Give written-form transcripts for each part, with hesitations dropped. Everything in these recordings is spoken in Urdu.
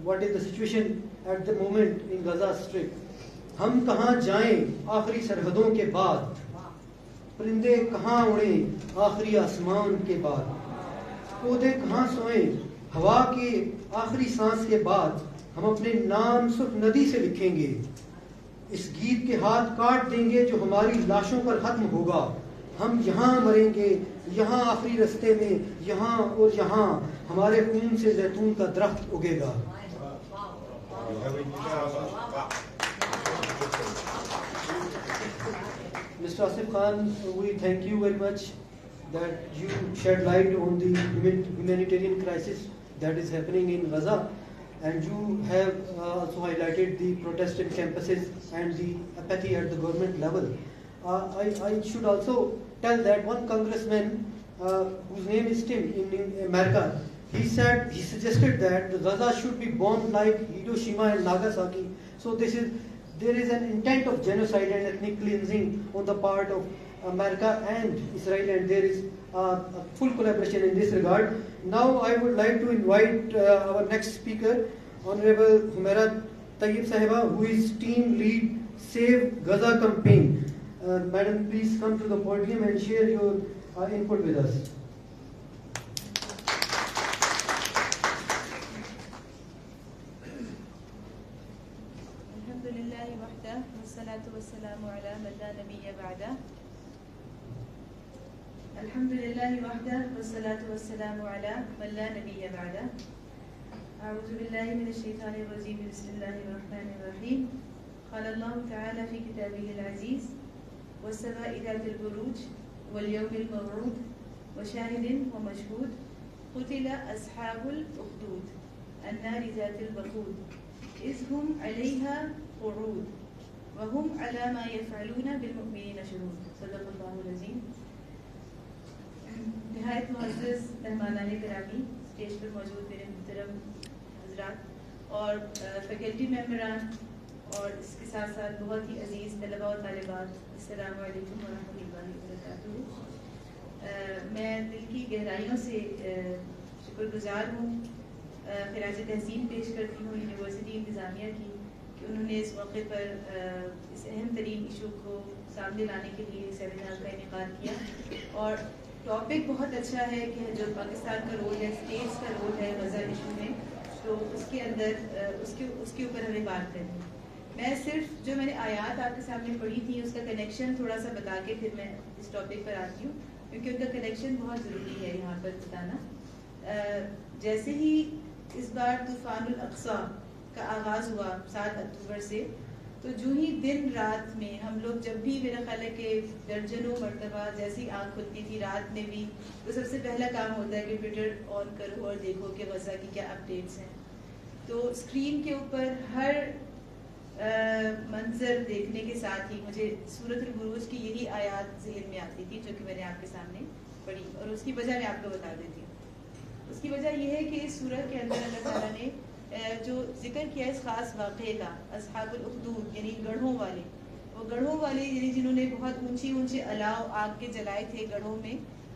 what is the situation at the moment in Gaza Strip. ہم کہاں جائیں آخری سرحدوں کے بعد, پرندے کہاں اڑیں آخری آسمان کے بعد, پودے کہاں سوئیں ہوا کے آخری سانس کے بعد, ہم اپنے نام سرخ ندی سے لکھیں گے, اس گیت کے ہاتھ کاٹ دیں گے جو ہماری لاشوں پر ختم ہوگا, ہم یہاں مریں گے یہاں آخری رستے میں, یہاں اور یہاں ہمارے خون سے زیتون کا درخت اگے گا. Mr. Asif Khan, we thank you very much that you shed light on the humanitarian crisis that is happening in Gaza, and you have also highlighted the protest in campuses and the apathy at the government level. I should also tell that one congressman whose name is Tim in America, he suggested that Gaza should be bombed like Hiroshima and Nagasaki. So there is an intent of genocide and ethnic cleansing on the part of America and Israel, and there is a full collaboration in this regard. Now I would like to invite our next speaker, Honorable Humaira Tayyib Sahiba, who is team lead Save Gaza campaign. Madam, please come to the podium and share your input with us. الحمد لله وحده والصلاة والسلام على من لا نبي بعده. أعوذ بالله من الشيطان الرجيم. بسم الله الرحمن الرحيم. قال الله تعالى في كتابه العزيز: والسماء ذات البروج واليوم الموعود وشاهد ومشهود قتل أصحاب الأخدود النار ذات الوقود إذ هم عليها قعود وهم على ما يفعلون بالمؤمنين شهود. صدق الله العظيم. نہایت معزز مہمانان گرامی، اسٹیج پر موجود میرے محترم حضرات اور فیکلٹی ممبران اور اس کے ساتھ ساتھ بہت ہی عزیز طلباء و طالبات، السلام علیکم ورحمۃ اللہ وبرکاتہ. میں دل کی گہرائیوں سے شکر گزار ہوں، خراج تحسین پیش کرتی ہوں یونیورسٹی انتظامیہ کی کہ انہوں نے اس موقع پر اس اہم ترین ایشو کو سامنے لانے کے لیے سیمینار کا انعقاد کیا. اور ٹاپک بہت اچھا ہے کہ جو پاکستان کا رول ہے، اسٹیٹس کا رول ہے غزہ ایشو میں، تو اس کے اندر اس کے اوپر ہمیں بات کرنی ہے. میں صرف جو میں نے آیات آپ کے سامنے پڑھی تھی اس کا کنیکشن تھوڑا سا بتا کے پھر میں اس ٹاپک پر آتی ہوں، کیونکہ ان کا کنیکشن بہت ضروری ہے یہاں پر بتانا. جیسے ہی اس بار طوفان الاقصی کا آغاز ہوا 7 اکتوبر سے، تو جو ہی دن رات میں ہم لوگ جب بھی میرا خیال ہے کہ درجنوں مرتبہ جیسی آنکھ کھلتی تھی رات میں بھی، تو سب سے پہلا کام ہوتا ہے کہ ٹویٹر آن کرو اور دیکھو کہ غزہ کی کیا اپڈیٹس ہیں. تو اسکرین کے اوپر ہر منظر دیکھنے کے ساتھ ہی مجھے سورۃ البروج کی یہی آیات ذہن میں آتی تھی جو کہ میں نے آپ کے سامنے پڑھی، اور اس کی وجہ میں آپ کو بتا دیتی ہوں. اس کی وجہ یہ ہے کہ اس سورت کے اندر اللہ تعالیٰ نے جو ذکر کیا اس خاص واقعے کا، اصحاب الاخدود یعنی گڑھوں والے، وہ گڑھوں والے یعنی جنہوں نے بہت اونچے الاؤ آگ کے جلائے تھے گڑھوں میں،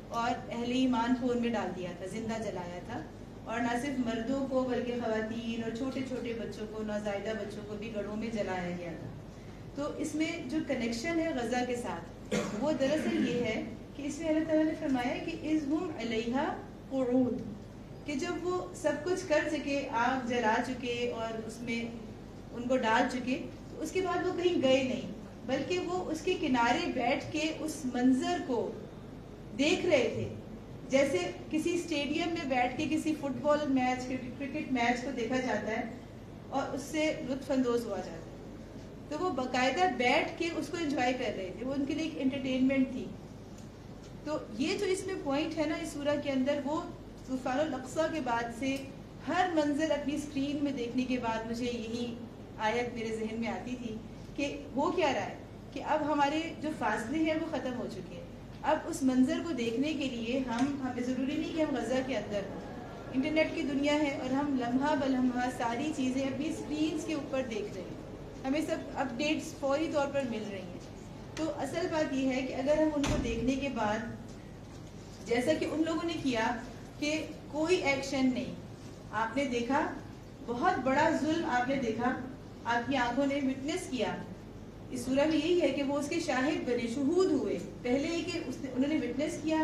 اور اہل ایمان کو ان میں ڈال دیا تھا، زندہ جلایا تھا. اور نہ صرف مردوں کو بلکہ خواتین اور چھوٹے چھوٹے بچوں کو، نوزائیدہ بچوں کو بھی گڑھوں میں جلایا گیا تھا. تو اس میں جو کنیکشن ہے غزہ کے ساتھ وہ دراصل یہ ہے کہ اس میں اللہ تعالیٰ نے فرمایا کہ اذ ہم علیہا قعود، کہ جب وہ سب کچھ کر چکے، آگ جلا چکے اور اس میں ان کو ڈال چکے، تو اس کے بعد وہ کہیں گئے نہیں، بلکہ وہ اس کے کنارے بیٹھ کے اس منظر کو دیکھ رہے تھے. جیسے کسی اسٹیڈیم میں بیٹھ کے کسی فٹ بال میچ، کرکٹ میچ کو دیکھا جاتا ہے اور اس سے لطف اندوز ہوا جاتا ہے، تو وہ باقاعدہ بیٹھ کے اس کو انجوائے کر رہے تھے، وہ ان کے لیے ایک انٹرٹینمنٹ تھی. تو یہ جو اس میں پوائنٹ ہے نا اس سورہ کے اندر، وہ طوفان الاقصی کے بعد سے ہر منظر اپنی اسکرین میں دیکھنے کے بعد مجھے یہی آیت میرے ذہن میں آتی تھی کہ ہو کیا رہا ہے کہ اب ہمارے جو فاصلے ہیں وہ ختم ہو چکے ہیں. اب اس منظر کو دیکھنے کے لیے ہمیں ضروری نہیں کہ ہم غزہ کے اندر ہوں، انٹرنیٹ کی دنیا ہے اور ہم لمحہ بلمحہ ساری چیزیں اپنی اسکرینز کے اوپر دیکھ رہے ہیں، ہمیں سب اپڈیٹس فوری طور پر مل رہی ہیں. تو اصل بات یہ ہے کہ اگر ہم ان کو دیکھنے کے بعد جیسا کہ ان لوگوں نے کیا کہ کوئی ایکشن نہیں، آپ نے دیکھا بہت بڑا ظلم آپ نے دیکھا, آپ کی آنکھوں نے وٹنس کیا. اس سورہ میں یہی ہے کہ وہ اس کے شاہد بنے, شہود ہوئے. پہلے یہ کہ انہوں نے وٹنس کیا,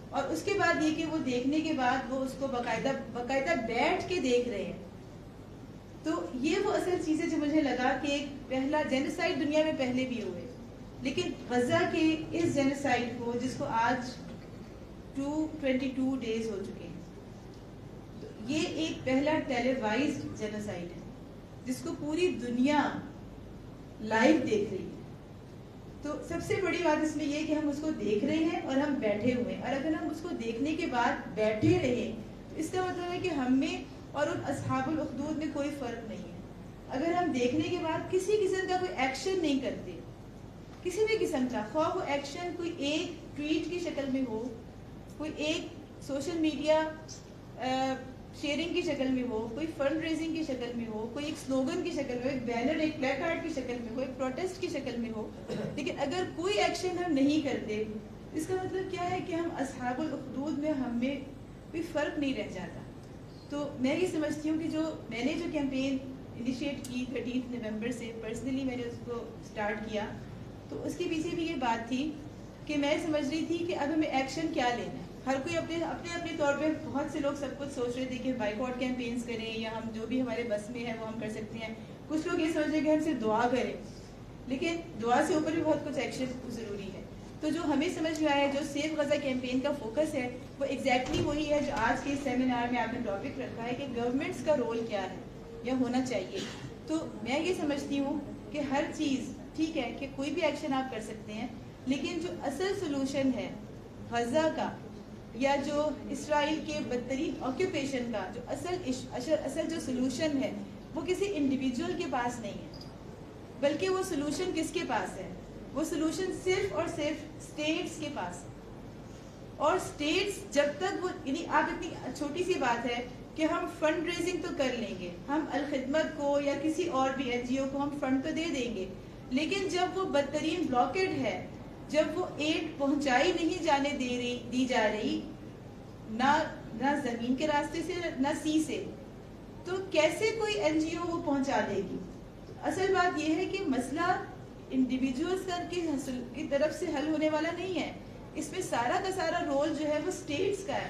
اور اس کے بعد یہ کہ وہ دیکھنے کے بعد وہ اس کو باقاعدہ بیٹھ کے دیکھ رہے ہیں. تو یہ وہ اصل چیز ہے جو مجھے لگا کہ ایک پہلا جینوسائیڈ دنیا میں پہلے بھی ہوئے, لیکن غزہ کے اس جینوسائیڈ کو, جس کو آج 222 ڈیز ہو چکے ہیں, تو یہ ایک پہلا ٹیلیوائزڈ جینوسائیڈ ہے جس کو پوری دنیا لائیو دیکھ رہی ہے. تو سب سے بڑی بات اس میں یہ کہ ہم اس کو دیکھ رہے ہیں اور ہم بیٹھے ہوئے ہیں, اور اگر ہم اس کو دیکھنے کے بعد بیٹھے رہے تو اس کا مطلب ہے کہ ہم میں اور ان اصحاب الاخدود میں کوئی فرق نہیں ہے. اگر ہم دیکھنے کے بعد کسی قسم کا کوئی ایکشن نہیں کرتے, کسی بھی قسم کا, خواہ وہ ایکشن کوئی ایک ٹویٹ کی شکل میں ہو, کوئی ایک سوشل میڈیا شیئرنگ کی شکل میں ہو, کوئی فنڈ ریزنگ کی شکل میں ہو, کوئی ایک سلوگن کی شکل میں, ایک بینر, ایک پلے کارڈ کی شکل میں ہو, ایک پروٹیسٹ کی شکل میں ہو, لیکن اگر کوئی ایکشن ہم نہیں کرتے, اس کا مطلب کیا ہے کہ ہم اصحاب الاخدود میں ہم میں کوئی فرق نہیں رہ جاتا. تو میں یہ سمجھتی ہوں کہ جو میں نے جو کیمپین انیشیٹ کی 13 نومبر سے, پرسنلی میں نے اس کو اسٹارٹ کیا, تو اس کے پیچھے بھی یہ بات تھی کہ میں سمجھ رہی تھی کہ اب ہمیں ایکشن کیا لینا ہے. ہر کوئی اپنے طور پہ, بہت سے لوگ سب کچھ سوچ رہے تھے کہ بائیکاٹ کیمپینز کریں, یا ہم جو بھی ہمارے بس میں ہے وہ ہم کر سکتے ہیں. کچھ لوگ یہ سوچ رہے کہ ہم صرف دعا کریں, لیکن دعا سے اوپر بھی بہت کچھ ایکشن ضروری ہے. تو جو ہمیں سمجھ میں آیا, جو سیف غزہ کیمپین کا فوکس ہے, وہ ایگزیکٹلی وہی ہے جو آج کے سیمینار میں آپ نے ٹاپک رکھا ہے کہ گورنمنٹس کا رول کیا ہے یا ہونا چاہیے. تو میں یہ سمجھتی ہوں کہ ہر چیز ٹھیک ہے کہ کوئی بھی ایکشن آپ کر سکتے ہیں, لیکن جو اصل سولوشن ہے غزہ کا, یا جو اسرائیل کے بدترین آکوپیشن کا جو اصل جو سولوشن ہے, وہ کسی انڈیویجول کے پاس نہیں ہے, بلکہ وہ سولوشن کس کے پاس ہے؟ وہ سولوشن صرف اور صرف اسٹیٹس کے پاس ہے. اور اسٹیٹس جب تک وہ, یعنی آپ اتنی چھوٹی سی بات ہے کہ ہم فنڈ ریزنگ تو کر لیں گے, ہم الخدمت کو یا کسی اور بھی NGO کو ہم فنڈ تو دے دیں گے, لیکن جب وہ بدترین بلاکڈ ہے, جب وہ ایڈ پہنچائی نہیں جانے دی جا رہی, نہ زمین کے راستے سے نہ سی سے, تو کیسے کوئی NGO وہ پہنچا دے گی؟ اصل بات یہ ہے کہ مسئلہ انڈیویجولز کی طرف سے حل ہونے والا نہیں ہے. اس میں سارا کا سارا رول جو ہے وہ اسٹیٹس کا ہے,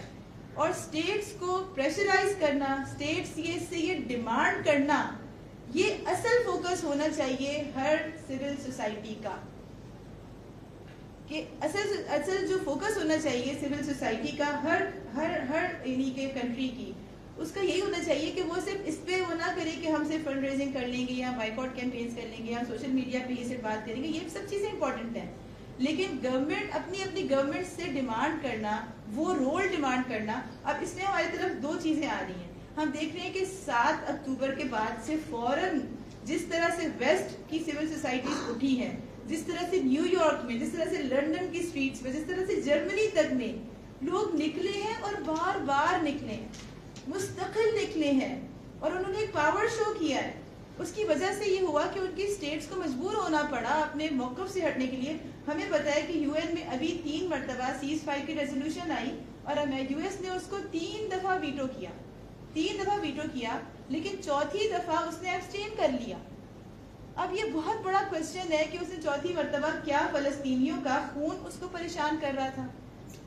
اور اسٹیٹس کو پریشرائز کرنا, اسٹیٹس یہ ڈیمانڈ کرنا, یہ اصل فوکس ہونا چاہیے ہر سول سوسائٹی کا. کہ اصل جو فوکس ہونا چاہیے سول سوسائٹی کا, ہر یعنی کہ کنٹری کی, اس کا یہی ہونا چاہیے کہ وہ صرف اس پہ وہ نہ کرے کہ ہم صرف فنڈ ریزنگ کر لیں گے, یا بائیکاٹ کیمپینز کر لیں گے, یا سوشل میڈیا پہ یہ صرف بات کریں گے. یہ سب چیزیں امپورٹنٹ ہیں, لیکن گورنمنٹ اپنی گورنمنٹ سے ڈیمانڈ کرنا, وہ رول ڈیمانڈ کرنا. اب اس میں ہماری طرف دو چیزیں آ رہی ہیں. ہم دیکھ رہے ہیں کہ 7 اکتوبر کے بعد سے فوراً جس طرح سے ویسٹ کی سول سوسائٹیز اٹھی ہیں, جس طرح سے نیو یارک میں, جس طرح سے لندن کی اسٹریٹس میں, جس طرح سے جرمنی تک میں لوگ نکلے ہیں, اور بار بار نکلے ہیں, مستقل نکلے ہیں, اور انہوں نے ایک پاور شو کیا ہے. اس کی وجہ سے یہ ہوا کہ ان کی اسٹیٹس کو مجبور ہونا پڑا اپنے موقف سے ہٹنے کے لیے. ہمیں پتا ہے کہ UN میں ابھی 3 مرتبہ سیز فائر کی ریزولوشن آئی, اور US نے اس کو 3 دفعہ ویٹو کیا, لیکن چوتھی دفعہ اس نے ایبسٹین کر لیا. اب یہ بہت بڑا کوشچن ہے کہ اس نے چوتھی مرتبہ کیا فلسطینیوں کا خون اس کو پریشان کر رہا تھا؟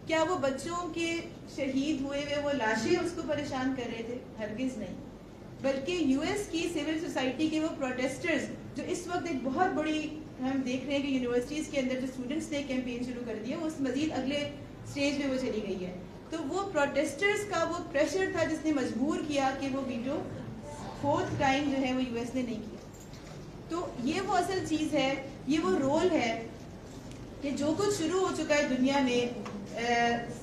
کیا وہ بچوں کے شہید ہوئے وہ لاشیں اس کو پریشان کر رہے تھے؟ ہرگز نہیں. بلکہ US کی سول سوسائٹی کے وہ پروٹیسٹرز, جو اس وقت ایک بہت بڑی, ہم دیکھ رہے ہیں کہ یونیورسٹیز کے اندر جو اسٹوڈنٹس نے کیمپین شروع کر دیا, اس مزید اگلے اسٹیج میں وہ چلی گئی ہے. تو وہ پروٹیسٹرز کا وہ پریشر تھا جس نے مجبور کیا کہ وہ ویٹو 4th ٹائم جو ہے وہ US نے نہیں کیا. تو یہ وہ اصل چیز ہے, یہ وہ رول ہے کہ جو کچھ شروع ہو چکا ہے دنیا میں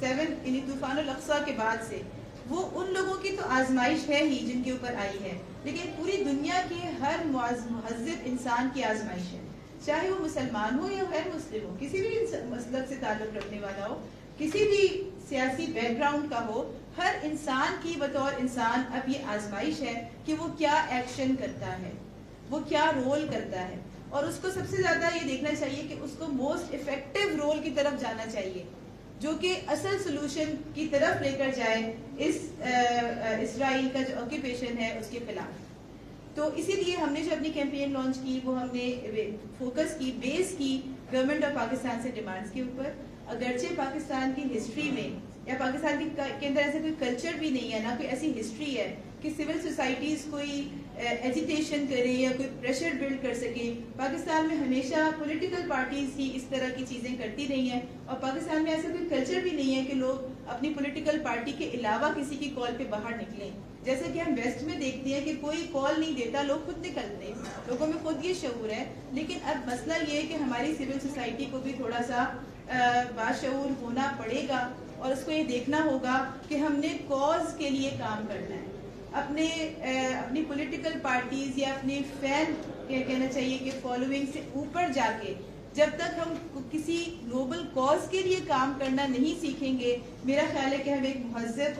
7 یعنی طوفان الاقصی کے بعد سے, وہ ان لوگوں کی تو آزمائش ہے ہی جن کے اوپر آئی ہے, لیکن پوری دنیا کے ہر مہذب انسان کی آزمائش ہے, چاہے وہ مسلمان ہو یا غیر مسلم ہو, کسی بھی مسلک سے تعلق رکھنے والا ہو, کسی بھی سیاسی بیک گراؤنڈ کا ہو. ہر انسان کی بطور انسان اب یہ آزمائش ہے کہ وہ کیا ایکشن کرتا ہے, وہ کیا رول کرتا ہے, اور اس کو سب سے زیادہ یہ دیکھنا چاہیے کہ اس کو موسٹ افیکٹو رول کی طرف جانا چاہیے, جو کہ اصل سولوشن کی طرف لے کر جائے اس اسرائیل کا جو آکوپیشن ہے اس کے خلاف. تو اسی لیے ہم نے جو اپنی کیمپین لانچ کی وہ ہم نے فوکس کی، بیس کی گورنمنٹ آف پاکستان سے ڈیمانڈس کے اوپر. اگرچہ پاکستان کی ہسٹری میں یا پاکستان کے اندر ایسا کوئی کلچر بھی نہیں ہے، نہ کوئی ایسی ہسٹری ہے کہ سول سوسائٹیز کوئی ایجیٹیشن کرے یا کوئی پریشر بلڈ کر سکے. پاکستان میں ہمیشہ پولیٹیکل پارٹیز ہی اس طرح کی چیزیں کرتی رہی ہیں، اور پاکستان میں ایسا کوئی کلچر بھی نہیں ہے کہ لوگ اپنی پولیٹیکل پارٹی کے علاوہ کسی کی کال پہ باہر نکلیں. جیسا کہ ہم ویسٹ میں دیکھتے ہیں کہ کوئی کال نہیں دیتا، لوگ خود نکلتے ہیں، لوگوں میں خود یہ شعور ہے. لیکن اب مسئلہ یہ ہے کہ ہماری سول سوسائٹی کو بھی تھوڑا سا باشعور ہونا پڑے گا، اور اس کو یہ دیکھنا ہوگا کہ ہم نے کاز کے لیے کام کرنا ہے. اپنی پولیٹیکل پارٹیز یا اپنے فین کہنا چاہیے کہ فالوئنگ سے اوپر جا کے جب تک ہم کسی گلوبل کاز کے لیے کام کرنا نہیں سیکھیں گے، میرا خیال ہے کہ ہم ایک مہذب